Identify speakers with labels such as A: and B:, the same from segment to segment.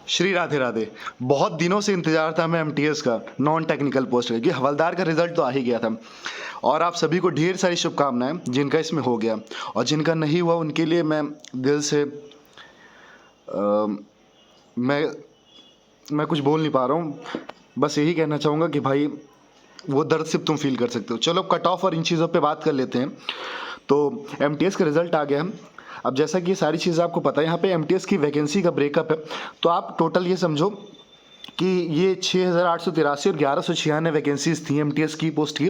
A: श्री राधे राधे। बहुत दिनों से इंतजार था हमें एमटीएस का नॉन टेक्निकल पोस्ट का, कि हवलदार का रिजल्ट तो आ ही गया था और आप सभी को ढेर सारी शुभकामनाएं जिनका इसमें हो गया, और जिनका नहीं हुआ उनके लिए मैं दिल से मैं कुछ बोल नहीं पा रहा हूँ। बस यही कहना चाहूँगा कि भाई वो दर्द सिर्फ तुम फील कर सकते हो। चलो कट ऑफ और इन चीज़ों पे बात कर लेते हैं। तो एमटीएस का रिजल्ट आ गया है। अब जैसा कि ये सारी चीज़ें आपको पता है, यहाँ पे एमटीएस की वैकेंसी का ब्रेकअप है। तो आप टोटल ये समझो कि ये 6,883 और 1,196 वैकेंसीज थी एमटीएस की पोस्ट की,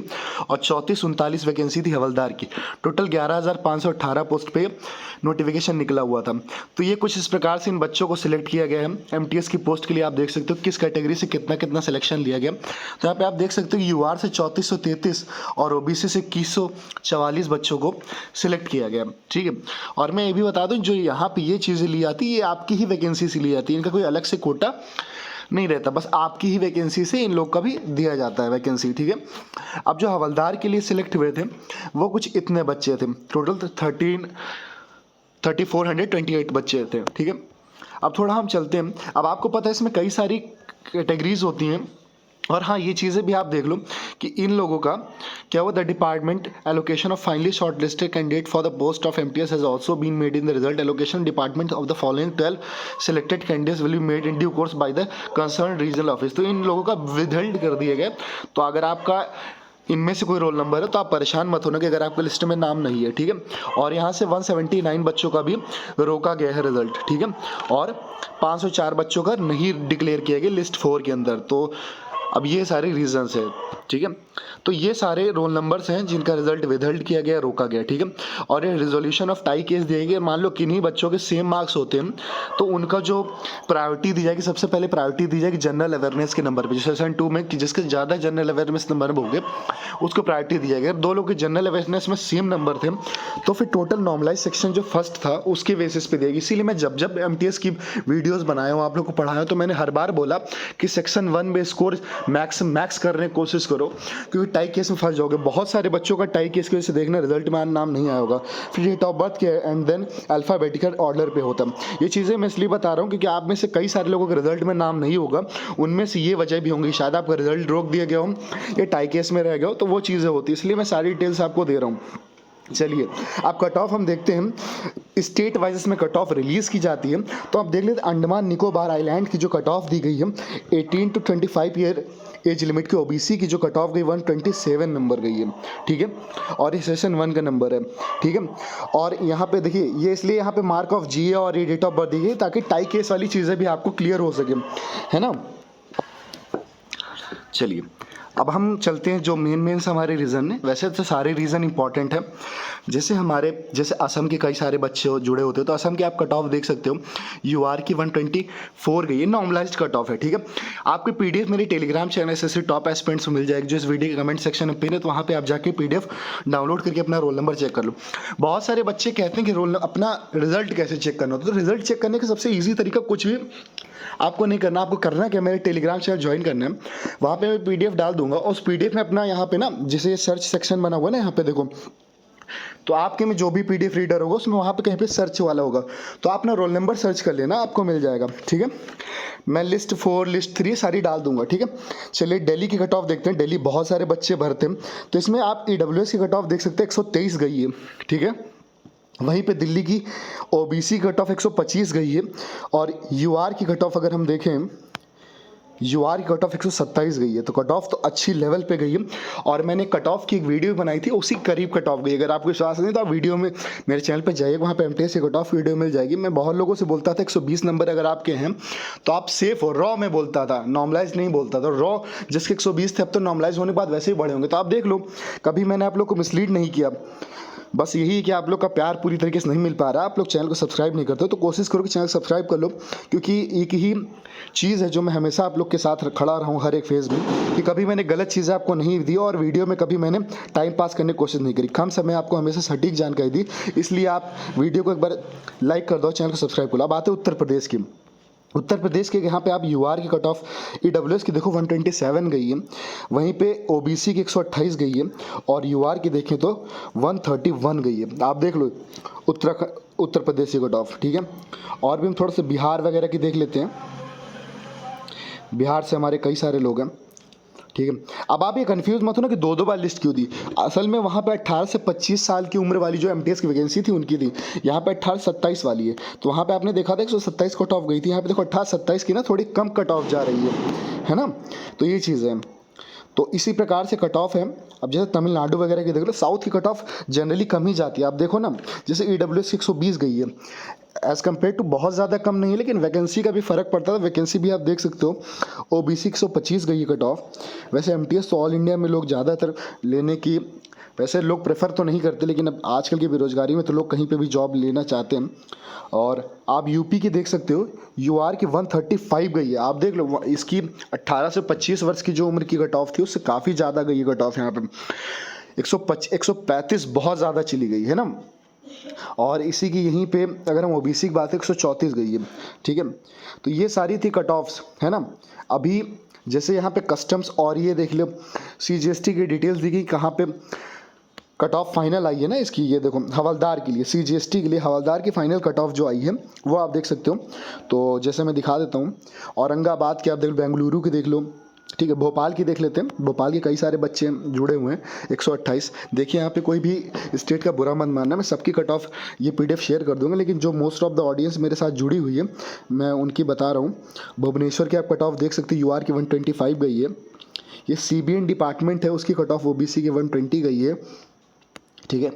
A: और 3439 वैकेंसी थी हवलदार की। टोटल 11,518 पोस्ट पे नोटिफिकेशन निकला हुआ था। तो ये कुछ इस प्रकार से इन बच्चों को सिलेक्ट किया गया है एमटीएस की पोस्ट के लिए। आप देख सकते हो किस कैटेगरी से कितना कितना सिलेक्शन लिया गया। तो यहाँ पे आप देख सकते हो कि यूआर से 3433 और ओबीसी से 2144 बच्चों को सिलेक्ट किया गया। ठीक है, और मैं ये भी बता दूँ, जो यहाँ पे ये चीज़ें ली जाती है ये आपकी ही वैकेंसी से ली जाती है, इनका कोई अलग से कोटा नहीं रहता, बस आपकी ही वैकेंसी से इन लोग का भी दिया जाता है वैकेंसी। ठीक है, अब जो हवलदार के लिए सिलेक्ट हुए थे वो कुछ इतने बच्चे थे, टोटल 3428 बच्चे थे। ठीक है, अब थोड़ा हम चलते हैं। अब आपको पता है इसमें कई सारी कैटेगरीज होती हैं, और हाँ ये चीज़ें भी आप देख लो कि इन लोगों का क्या हुआ। The department allocation of finally short listed candidate for the post of MTS has also been made in the result allocation department of the following 12 selected candidates will be made in due course by the concern regional office. तो इन लोगों का विदहल्ड कर दिए गए। तो अगर आपका इनमें से कोई रोल नंबर है तो आप परेशान मत होना कि अगर आपके लिस्ट में नाम नहीं है। ठीक है, और यहाँ से 179 बच्चों का भी रोका गया है रिजल्ट। ठीक है, और 504 बच्चों का नहीं डिक्लेयर किया गया लिस्ट 4 के अंदर। तो अब ये सारे रीजंस है। ठीक है, तो ये सारे रोल नंबर्स हैं जिनका रिजल्ट विदहल्ड किया गया, रोका गया। ठीक है, और ये रिजोल्यूशन ऑफ टाई केस दिए गए। मान लो किन्हीं बच्चों के सेम मार्क्स होते हैं तो उनका जो प्रायोरिटी दी जाएगी, सबसे पहले प्रायोरिटी दी जाएगी जनरल अवेयरनेस के नंबर पे। जैसे सेशन 2 में कि जिसके ज़्यादा जनरल अवेयरनेस नंबर होंगे उसको प्रायोरिटी दी जाएगी। दो लोग के जनरल अवेयरनेस में सेम नंबर थे तो फिर टोटल नॉर्मलाइज सेक्शन जो फर्स्ट था उसके बेसिस पे देगी। इसीलिए मैं जब जब एमटीएस की वीडियोस बनाया हूँ, आप लोग को पढ़ाया तो मैंने हर बार बोला कि सेक्शन 1 में स्कोर मैक्स करने की कोशिश करो, क्योंकि टाई केस में फंस जाओगे। बहुत सारे बच्चों का टाई केस की वजह से देखना रिजल्ट में नाम नहीं आया होगा, फिर डेट ऑफ बर्थ के एंड देन अल्फाबेटिकल ऑर्डर पे होता। ये चीज़ें मैं इसलिए बता रहा हूँ क्योंकि आप में से कई सारे लोगों के रिजल्ट में नाम नहीं होगा, उनमें से ये वजह भी होंगी। शायद आपका रिजल्ट रोक दिया गया हो, ये टाई केस में रह गया हो, तो वो चीज़ें होती है। इसलिए मैं सारी डिटेल्स आपको दे रहा हूँ। चलिए अब कट ऑफ हम देखते हैं। स्टेट वाइज इसमें कट ऑफ रिलीज़ की जाती है। तो आप देख लेते अंडमान निकोबार आइलैंड की जो कट ऑफ दी गई है 18 to 25 ईयर एज लिमिट की ओबीसी की जो कट ऑफ गई 127 नंबर गई है। ठीक है, और ये सेशन 1 का नंबर है। ठीक है, और यहाँ पे देखिए ये इसलिए यहाँ पे मार्क ऑफ जीए और ये डेट ऑफ बर्थ दी गई ताकि टाई केस वाली चीज़ें भी आपको क्लियर हो सके, है ना। चलिए अब हम चलते हैं जो मेन हमारे रीज़न है। वैसे तो सारे रीज़न इंपॉर्टेंट है। जैसे असम के कई सारे बच्चे जुड़े होते हैं, तो असम के आप कट ऑफ देख सकते हो। यूआर की 124 गई है, नॉर्मलाइज्ड कट ऑफ है। ठीक है, आपकी पीडीएफ मेरी टेलीग्राम चैनल से टॉप एस्पिरेंट्स में मिल जाएगी, जो इस वीडियो के कमेंट सेक्शन में पिन है। तो वहाँ पे आप जाके पीडीएफ डाउनलोड करके अपना रोल नंबर चेक कर लो। बहुत सारे बच्चे कहते हैं कि अपना रिजल्ट कैसे चेक करना होता है। तो रिजल्ट चेक करने का सबसे ईजी तरीका कुछ भी आपको नहीं करना। आपको करना क्या, मेरे टेलीग्राम चैनल ज्वाइन करना है, वहाँ पे मैं पीडीएफ डाल दूंगा। और उस पीडीएफ में अपना यहाँ पे ना जैसे सर्च सेक्शन बना हुआ है ना, यहाँ पे देखो, तो आपके में जो भी पीडीएफ रीडर होगा उसमें वहाँ पे कहीं पे सर्च वाला होगा, तो आप अपना रोल नंबर सर्च कर लेना, आपको मिल जाएगा। ठीक है, मैं लिस्ट 4 लिस्ट 3 सारी डाल दूंगा। ठीक है, चलिए दिल्ली की कट ऑफ देखते हैं। दिल्ली बहुत सारे बच्चे भरते हैं, तो इसमें आप ईडब्ल्यूएस की कट ऑफ देख सकते हैं 123 गई है। ठीक है, वहीं पे दिल्ली की ओबीसी कट ऑफ 125 गई है, और यूआर की कट ऑफ अगर हम देखें, यूआर की कट ऑफ 127 गई है। तो कट ऑफ तो अच्छी लेवल पे गई है, और मैंने कट ऑफ की एक वीडियो बनाई थी, उसी करीब कट ऑफ गई। अगर आपको विश्वास नहीं तो आप वीडियो में मेरे चैनल पे जाइए, वहाँ पे एमटीएस की कट ऑफ वीडियो मिल जाएगी। मैं बहुत लोगों से बोलता था 120 नंबर अगर आपके हैं तो आप सेफ हो। रॉ में बोलता था, नॉर्मलाइज नहीं बोलता था। रॉ जिसके 120 थे अब तो नॉर्मलाइज होने के बाद वैसे ही बड़े होंगे। तो आप देख लो, कभी मैंने आप लोग को मिसलीड नहीं किया। बस यही है कि आप लोग का प्यार पूरी तरीके से नहीं मिल पा रहा, आप लोग चैनल को सब्सक्राइब नहीं करते, तो कोशिश करो कि चैनल सब्सक्राइब कर लो, क्योंकि एक ही चीज़ है जो मैं हमेशा आप लोग के साथ खड़ा रहा हूँ हर एक फेज़ में, कि कभी मैंने गलत चीज़ें आपको नहीं दी और वीडियो में कभी मैंने टाइम पास करने की कोशिश नहीं करी। कम समय आपको हमेशा सटीक जानकारी दी, इसलिए आप वीडियो को एक बार लाइक कर दो, चैनल को सब्सक्राइब कर लो। अब आते उत्तर प्रदेश की। उत्तर प्रदेश के यहाँ पे आप यूआर की कट ऑफ ईडब्ल्यूएस की देखो 127 गई है, वहीं पे ओबीसी की 128 गई है, और यूआर की देखें तो 131 गई है। आप देख लो उत्तर प्रदेश की कट ऑफ। ठीक है, और भी हम थोड़ा सा बिहार वगैरह की देख लेते हैं। बिहार से हमारे कई सारे लोग हैं, ठीक है। अब आप ये कंफ्यूज मत हो ना कि दो बार लिस्ट क्यों दी। असल में वहाँ पे 18 से 25 साल की उम्र वाली जो एमटीएस की वैकेंसी थी उनकी थी, यहाँ पे 18 से 27 वाली है। तो वहाँ पे आपने देखा था 127 कट ऑफ गई थी, यहाँ पे देखो 18 से 27 की ना थोड़ी कम कट ऑफ जा रही है ना। तो ये चीज़ है, तो इसी प्रकार से कट ऑफ है। अब जैसे तमिलनाडु वगैरह की देख लो, साउथ की कट ऑफ जनरली कम ही जाती है। आप देखो ना, जैसे ईडब्ल्यूएस 120 गई है, एज़ कम्पेयर टू बहुत ज़्यादा कम नहीं है, लेकिन वैकेंसी का भी फ़र्क पड़ता है। वैकेंसी भी आप देख सकते हो, ओबीसी 125 गई है कट ऑफ। वैसे एमटीएस तो ऑल इंडिया में लोग ज़्यादातर लेने की, वैसे लोग प्रेफर तो नहीं करते, लेकिन अब आजकल की बेरोजगारी में तो लोग कहीं पे भी जॉब लेना चाहते हैं। और आप यूपी की देख सकते हो, यूआर की 135 गई है। आप देख लो, इसकी 18 से 25 वर्ष की जो उम्र की कट ऑफ थी उससे काफ़ी ज़्यादा गई है कट ऑफ। यहाँ पे 135 बहुत ज़्यादा चली गई है ना। और इसी की यहीं पे अगर हम ओबीसी की बात है 134 गई है, ठीक है। तो ये सारी थी कट ऑफ्स, है ना। अभी जैसे यहाँ पे कस्टम्स और ये देख लो, सीजीएसटी की डिटेल्स दी गई कहाँ पे कट ऑफ फाइनल आई है ना इसकी। ये देखो हवलदार के लिए, सीजीएसटी के लिए हवलदार की फाइनल कट ऑफ जो आई है वो आप देख सकते हो। तो जैसे मैं दिखा देता हूँ, औरंगाबाद की आप देख लो, बेंगलुरु की देख लो, ठीक है। भोपाल की देख लेते हैं, भोपाल के कई सारे बच्चे जुड़े हुए हैं, 128। देखिए यहाँ पे कोई भी स्टेट का बुरा मत मानना, मैं सबकी कट ऑफ ये पीडीएफ शेयर कर दूंगा, लेकिन जो मोस्ट ऑफ द ऑडियंस मेरे साथ जुड़ी हुई है मैं उनकी बता रहा हूँ। भुवनेश्वर की आप कट ऑफ देख सकते हो, यूआर की 125 गई है। ये सीबीएन डिपार्टमेंट है, उसकी कट ऑफ ओबीसी की 120 गई है, ठीक है,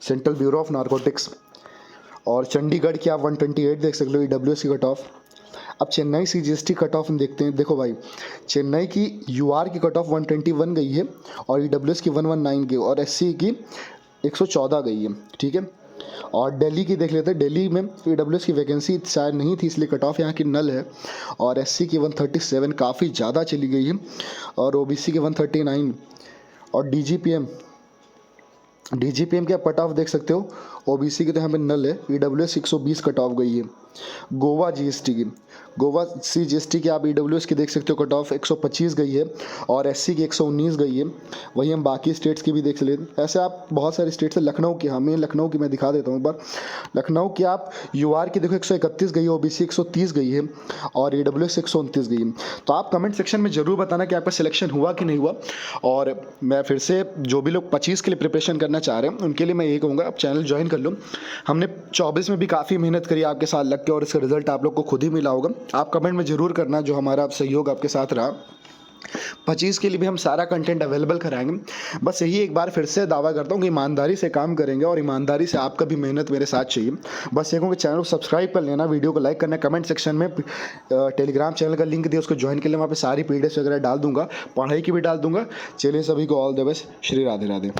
A: सेंट्रल ब्यूरो ऑफ नारकोटिक्स। और चंडीगढ़ की आप 128 देख सकते हो, ईडब्ल्यूएस की कट ऑफ। अब चेन्नई सीजीएसटी कट ऑफ हम देखते हैं। देखो भाई, चेन्नई की यूआर की कट ऑफ 121 गई है, और ईडब्ल्यूएस की 119 गई, और एससी की 114 गई है, ठीक है। और दिल्ली की देख लेते हैं, दिल्ली में ईडब्ल्यूएस की वैकेंसी शायद नहीं थी, इसलिए कट ऑफ यहाँ की नल है। और एससी की 137 काफ़ी ज़्यादा चली गई है, और ओबीसी की 139। और डीजीपीएम की आप कट ऑफ देख सकते हो, ओबीसी की तो यहाँ पे नल है, ईडब्ल्यूएस 120 कट ऑफ गई है। गोवा जीएसटी की, गोवा सीजीएसटी की आप ईडब्ल्यूएस की देख सकते हो, कट ऑफ 125 गई है, और एससी की 119 गई है। वहीं हम बाकी स्टेट्स की भी देख लेते, ऐसे आप बहुत सारे स्टेट्स है। लखनऊ की, हमें लखनऊ की मैं दिखा देता हूँ एक बार। लखनऊ की आप यूआर की देखो 131 गई है, ओबीसी 130 गई है, और ईडब्ल्यूएस 129 गई है। तो आप कमेंट सेक्शन में ज़रूर बताना कि आपका सिलेक्शन हुआ कि नहीं हुआ। और मैं फिर से, जो भी लोग 25 के लिए प्रिपरेशन करना चाह रहे हैं उनके लिए मैं ये कहूँगा, आप चैनल ज्वाइन कर लो। हमने 24 में भी काफ़ी मेहनत करी आपके साथ लग के, और इसका रिजल्ट आप लोग को खुद ही मिला होगा। आप कमेंट में ज़रूर करना जो हमारा सहयोग आपके साथ रहा। 25 के लिए भी हम सारा कंटेंट अवेलेबल कराएंगे। बस यही एक बार फिर से दावा करता हूँ कि ईमानदारी से काम करेंगे, और ईमानदारी से आपका भी मेहनत मेरे साथ चाहिए। बस ये कहूँ कि चैनल को सब्सक्राइब कर लेना, वीडियो को लाइक करना, कमेंट सेक्शन में टेलीग्राम चैनल का लिंक दिया, उसको ज्वाइन कर लेना। वहाँ पे सारी पीडीएफ वगैरह डाल दूंगा, पढ़ाई की भी डाल दूंगा। चलिए, सभी को all the best. Shri Radhe Radhe.